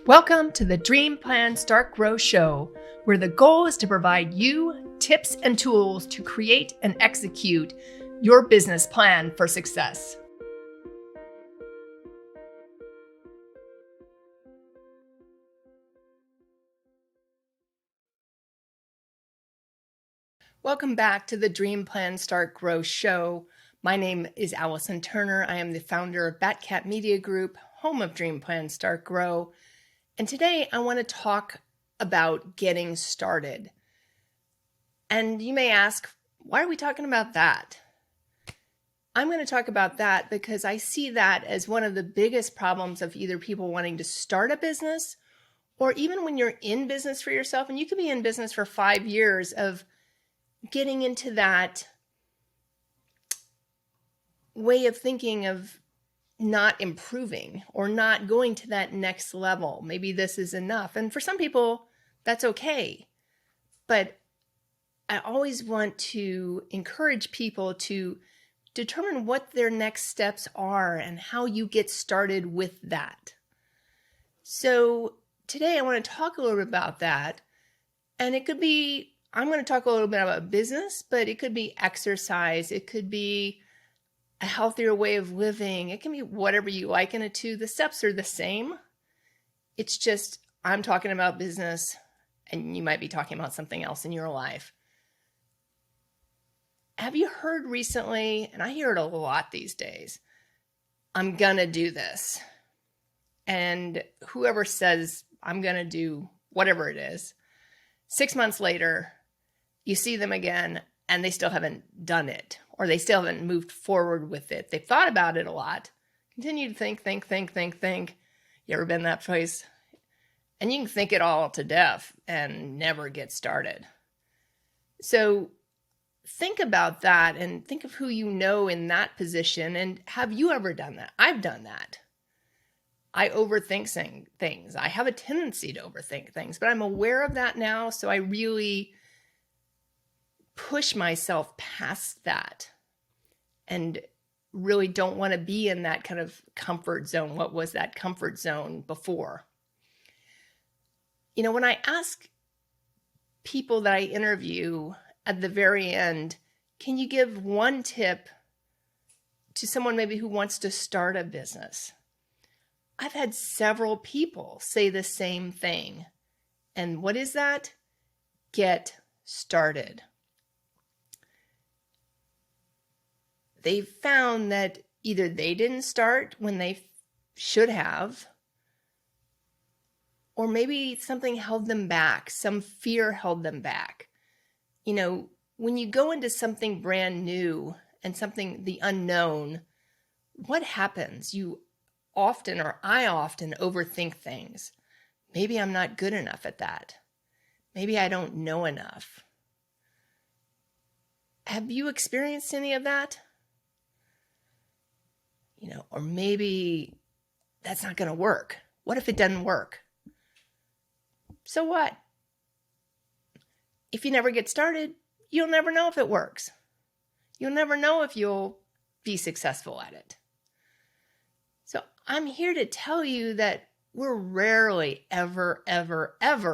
Welcome to the Dream Plan Start Grow Show, where the goal is to provide you tips and tools to create and execute your business plan for success. Welcome back to the Dream Plan Start Grow Show. My name is Allison Turner. I am the founder of BatCat Media Group, home of Dream Plan Start Grow. And today I want to talk about getting started. And you may ask, why are we talking about that? I'm going to talk about that because I see that as one of the biggest problems of either people wanting to start a business or even when you're in business for yourself, and you could be in business for 5 years, of getting into that way of thinking of not improving or not going to that next level. Maybe this is enough. And for some people, that's okay. But I always want to encourage people to determine what their next steps are and how you get started with that. So today I want to talk a little bit about that. And it could be, I'm going to talk a little bit about business, but it could be exercise. It could be a healthier way of living. It can be whatever you liken it to. The steps are the same. It's just I'm talking about business and you might be talking about something else in your life. Have you heard recently, and I hear it a lot these days, I'm going to do this. And whoever says I'm going to do whatever it is, 6 months later, you see them again and they still haven't done it, or they still haven't moved forward with it. They've thought about it a lot, continue to think. You ever been that place? And you can think it all to death and never get started. So think about that and think of who you know in that position. And have you ever done that? I've done that. I overthink things. I have a tendency to overthink things, but I'm aware of that now. So I really push myself past that and really don't want to be in that kind of comfort zone. What was that comfort zone before? You know, when I ask people that I interview at the very end, can you give one tip to someone maybe who wants to start a business? I've had several people say the same thing. And what is that? Get started. They found that either they didn't start when they should have, or maybe something held them back, some fear held them back. You know, when you go into something brand new and something, the unknown, what happens? I often overthink things. Maybe I'm not good enough at that. Maybe I don't know enough. Have you experienced any of that? You know, or maybe that's not going to work. What if it doesn't work? So what? If you never get started, you'll never know if it works. You'll never know if you'll be successful at it. So I'm here to tell you that we're rarely ever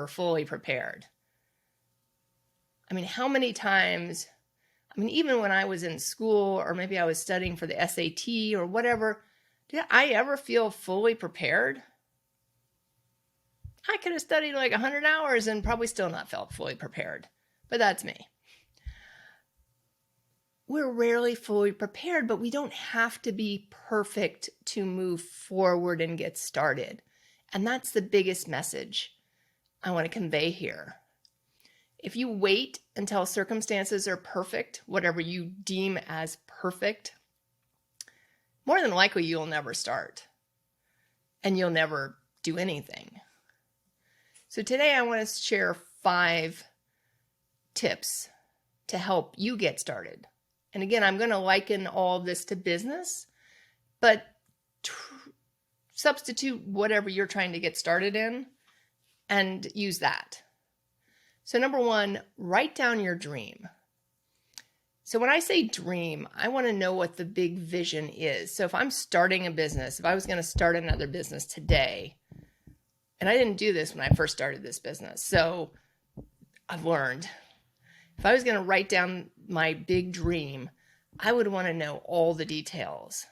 fully prepared. I mean, how many times, even when I was in school, or maybe I was studying for the SAT or whatever, did I ever feel fully prepared? I could have studied like 100 hours and probably still not felt fully prepared, but that's me. We're rarely fully prepared, but we don't have to be perfect to move forward and get started. And that's the biggest message I want to convey here. If you wait until circumstances are perfect, whatever you deem as perfect, more than likely you'll never start and you'll never do anything. So today I want to share 5 tips to help you get started. And again, I'm going to liken all of this to business, but substitute whatever you're trying to get started in and use that. So number 1, write down your dream. So when I say dream, I want to know what the big vision is. So if I'm starting a business, if I was going to start another business today, And I didn't do this when I first started this business. So I've learned if I was going to write down my big dream, I would want to know all the details.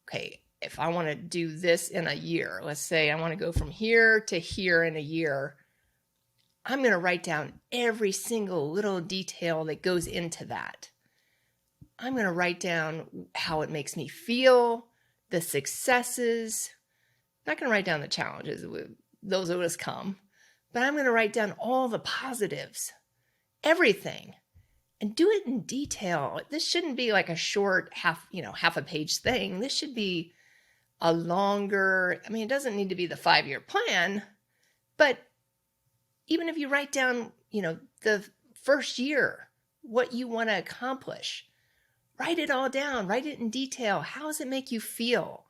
Okay, if I want to do this in a year, let's say I want to go from here to here in a year, I'm going to write down every single little detail that goes into that. I'm going to write down how it makes me feel, the successes. I'm not going to write down the challenges, those will just come, but I'm going to write down all the positives, everything, and do it in detail. This shouldn't be like a short half a page thing. This should be a longer, it doesn't need to be the 5-year plan, but even if you write down, the first year, what you want to accomplish, write it all down, write it in detail. How does it make you feel?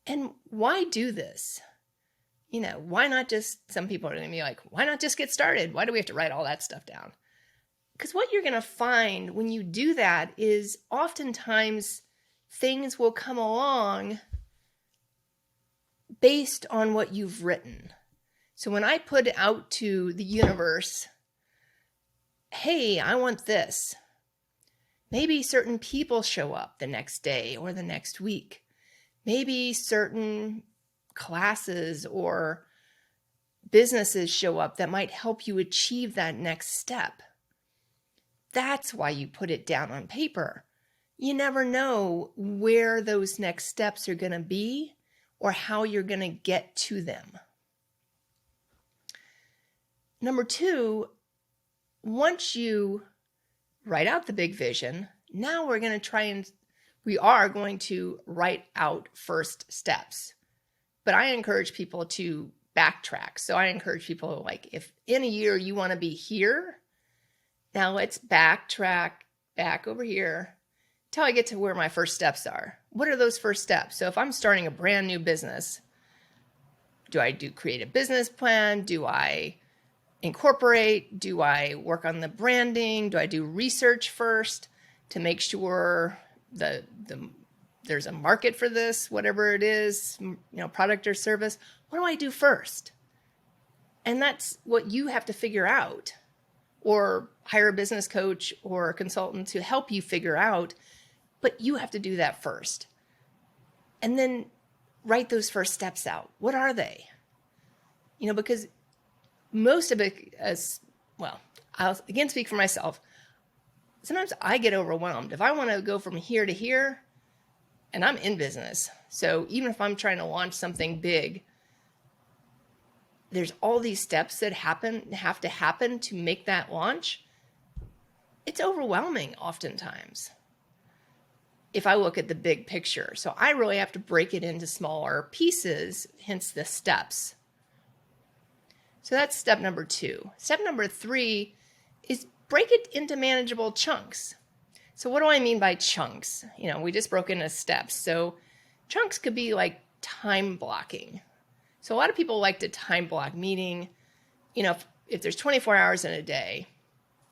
And why do this? Why not just, some people are going to be like, why not just get started? Why do we have to write all that stuff down? Because what you're going to find when you do that is oftentimes things will come along based on what you've written. So when I put out to the universe, hey, I want this, maybe certain people show up the next day or the next week. Maybe certain classes or businesses show up that might help you achieve that next step. That's why you put it down on paper. You never know where those next steps are going to be or how you're going to get to them. Number 2, once you write out the big vision, now we are going to write out first steps. But I encourage people to backtrack. So I encourage people, like, if in a year you want to be here, now let's backtrack back over here till I get to where my first steps are. What are those first steps? So if I'm starting a brand new business, do I create a business plan? Do I incorporate? Do I work on the branding? Do I do research first to make sure there's a market for this, whatever it is, product or service? What do I do first? And that's what you have to figure out, or hire a business coach or a consultant to help you figure out, but you have to do that first. And then write those first steps out. What are they? Because most of it, I'll again speak for myself. Sometimes I get overwhelmed. If I want to go from here to here, and I'm in business, so even if I'm trying to launch something big, there's all these steps that have to happen to make that launch. It's overwhelming oftentimes if I look at the big picture. So I really have to break it into smaller pieces, hence the steps. So that's step number 2. Step number 3 is break it into manageable chunks. So what do I mean by chunks? We just broke into steps. So chunks could be like time blocking. So a lot of people like to time block, meaning, if there's 24 hours in a day,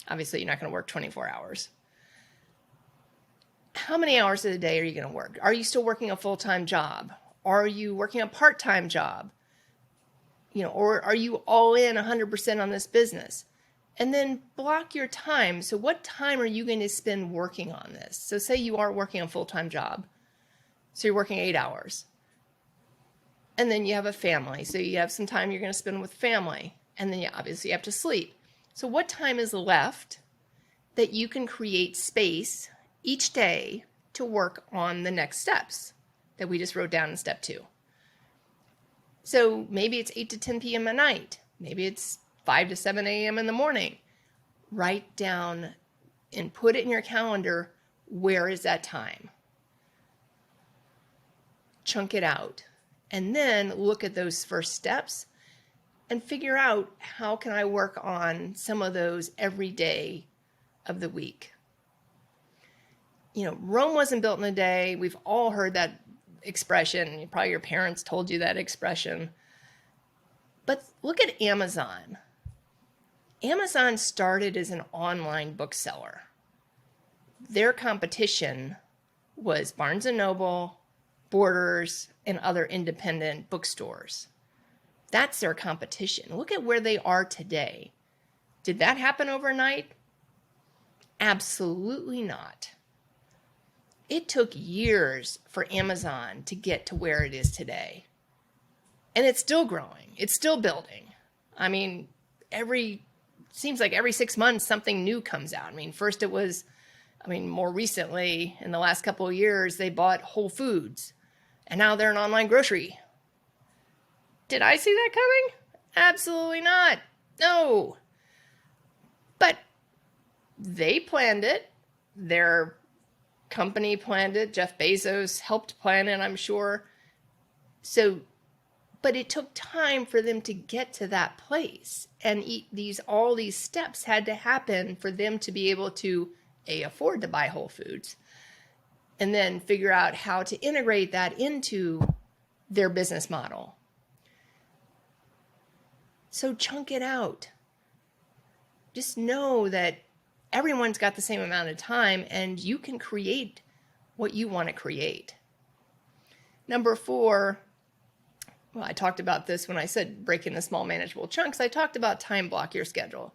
obviously you're not going to work 24 hours. How many hours of the day are you going to work? Are you still working a full-time job? Are you working a part-time job? Or are you all in 100% on this business? And then block your time. So what time are you going to spend working on this? So say you are working a full-time job. So you're working 8 hours. And then you have a family. So you have some time you're going to spend with family. And then you obviously have to sleep. So what time is left that you can create space each day to work on the next steps that we just wrote down in step 2? So maybe it's 8 to 10 p.m. at night. Maybe it's 5 to 7 a.m. in the morning. Write down and put it in your calendar, where is that time? Chunk it out. And then look at those first steps and figure out, how can I work on some of those every day of the week? Rome wasn't built in a day. We've all heard that expression. Probably your parents told you that expression. But look at Amazon. Amazon started as an online bookseller. Their competition was Barnes & Noble, Borders, and other independent bookstores. That's their competition. Look at where they are today. Did that happen overnight? Absolutely not. It took years for Amazon to get to where it is today. And it's still growing. It's still building. I mean, seems like every 6 months something new comes out. I mean, first it was, more recently, in the last couple of years, they bought Whole Foods. And now they're an online grocery. Did I see that coming? Absolutely not. No. But they planned it. Their company planned it. Jeff Bezos helped plan it, I'm sure. But it took time for them to get to that place. And all these steps had to happen for them to be able to, afford to buy Whole Foods, and then figure out how to integrate that into their business model. So chunk it out. Just know that everyone's got the same amount of time, and you can create what you want to create. Number 4, well, I talked about this when I said break into small manageable chunks. I talked about time block your schedule.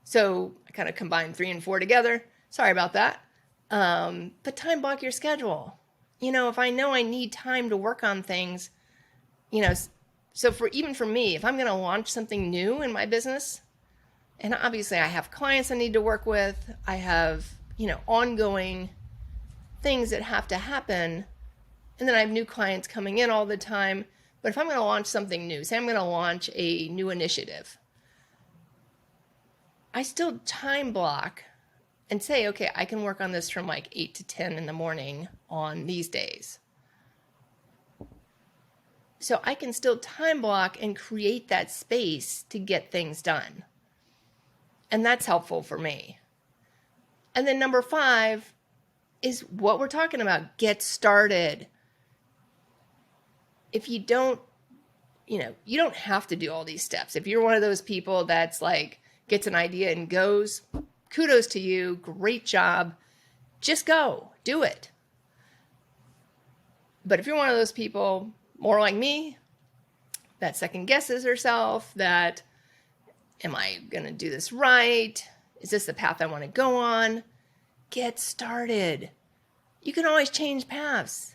So I kind of combined 3 and 4 together. Sorry about that. But time block your schedule. If I know I need time to work on things, so even for me, if I'm going to launch something new in my business, and obviously I have clients I need to work with, I have, ongoing things that have to happen, and then I have new clients coming in all the time. But if I'm going to launch something new, say I'm going to launch a new initiative, I still time block and say, okay, I can work on this from like 8 to 10 in the morning on these days. So I can still time block and create that space to get things done. And that's helpful for me. And then number 5 is what we're talking about. Get started. If you don't, you don't have to do all these steps. If you're one of those people that's like, gets an idea and goes, kudos to you. Great job. Just go. Do it. But if you're one of those people, more like me, that second guesses herself, that, am I going to do this right? Is this the path I want to go on? Get started. You can always change paths.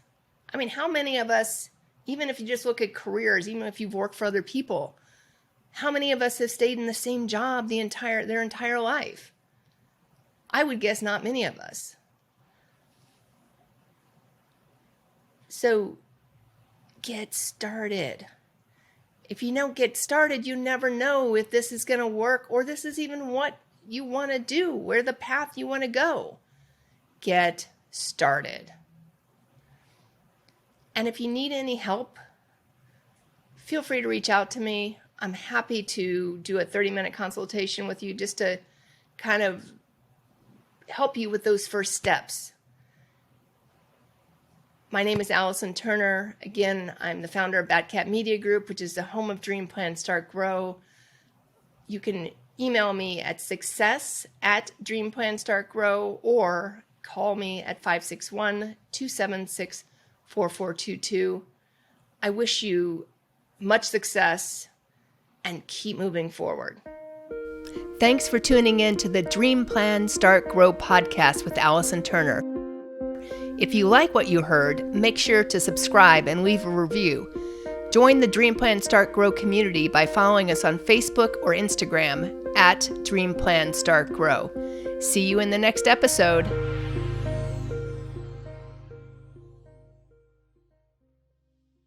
How many of us, even if you just look at careers, even if you've worked for other people, how many of us have stayed in the same job their entire life? I would guess not many of us. So get started. If you don't get started, you never know if this is going to work or this is even what you want to do, where the path you want to go. Get started. And if you need any help, feel free to reach out to me. I'm happy to do a 30-minute consultation with you just to kind of help you with those first steps. My name is Allison Turner. Again, I'm the founder of BatCat Media Group, which is the home of Dream Plan Start Grow. You can email me at success@dreamplanstartgrow or call me at 561-276-4422. I wish you much success and keep moving forward. Thanks for tuning in to the Dream Plan Start Grow podcast with Allison Turner. If you like what you heard, make sure to subscribe and leave a review. Join the Dream Plan Start Grow community by following us on Facebook or Instagram at Dream Plan Start Grow. See you in the next episode.